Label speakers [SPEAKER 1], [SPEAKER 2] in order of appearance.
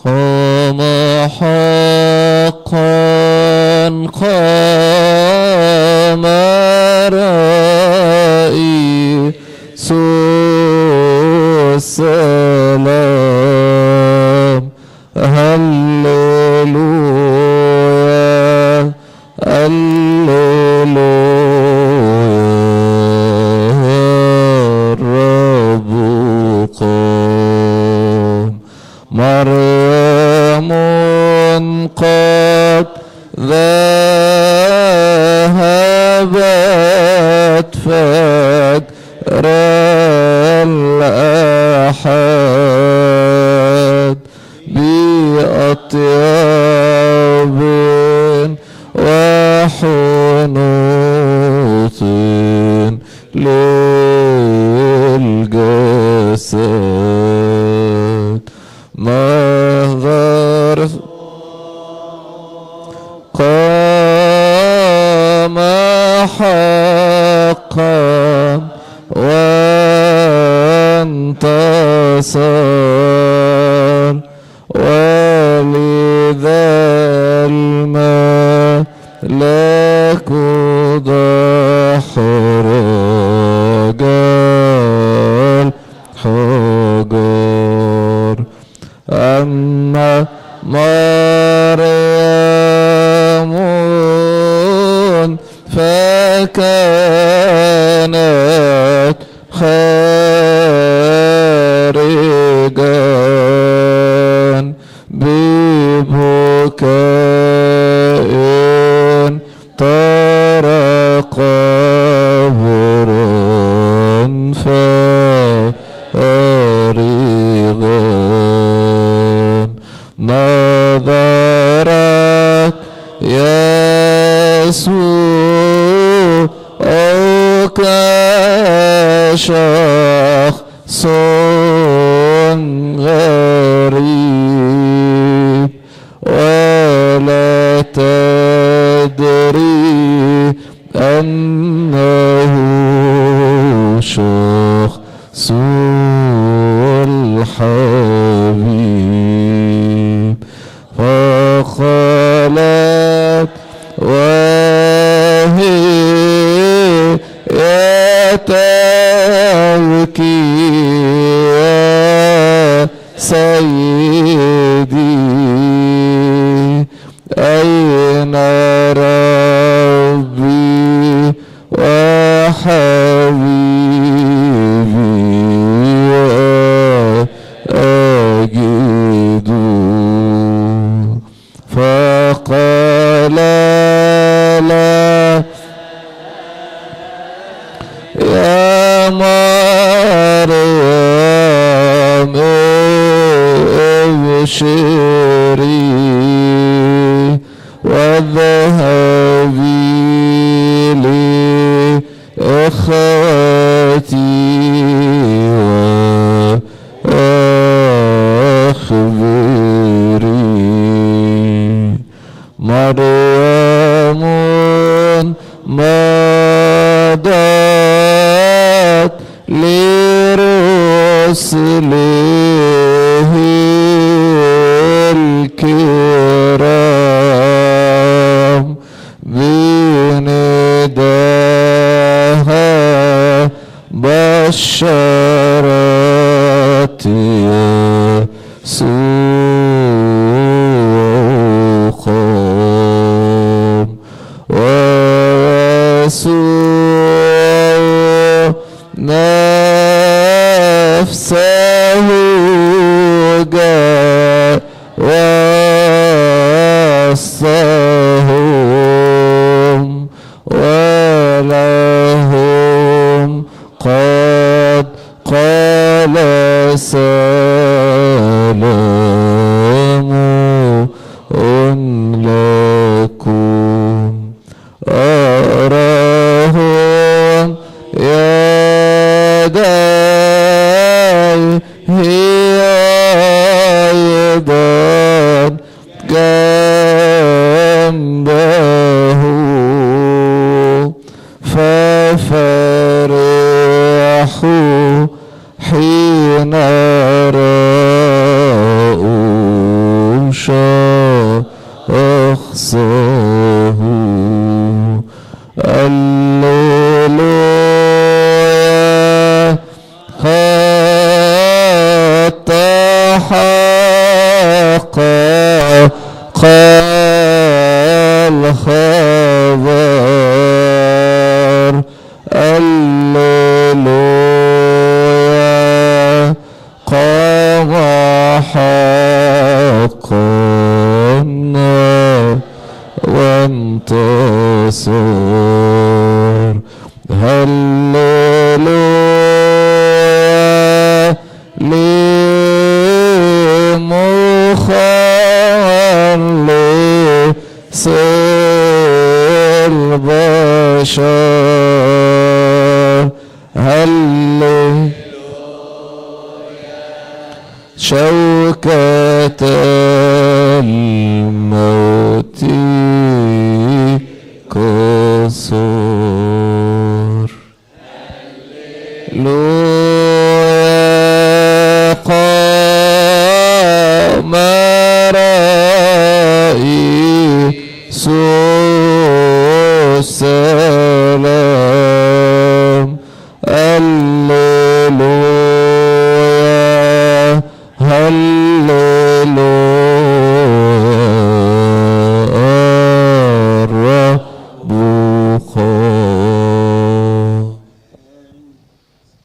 [SPEAKER 1] قام حقا، قام رئيس السلام. هللويا هللويا، الرب قام. مريم قد ذهبت فجر الأحد بأطياب وحنوط للجسد. مهذر قام حقا وانتصر، ولذا الملك دحرج الحجر. أما مريم فكانت خارجا ببكاء طرق قبرا فارغا. نظرت يسوع كشخص غريب، ولا تدري أنه شخص الحبيب. فقالت وهي تبكي يا سيدي، أين ربي وحبيبي وأجد؟ فقال لا يا مريم ابشري واذهبي لإخوتي وأخبري. مريم مضت لرسله الكرام مخلص البشر. هللويا شوكة الموت كسور. هللويا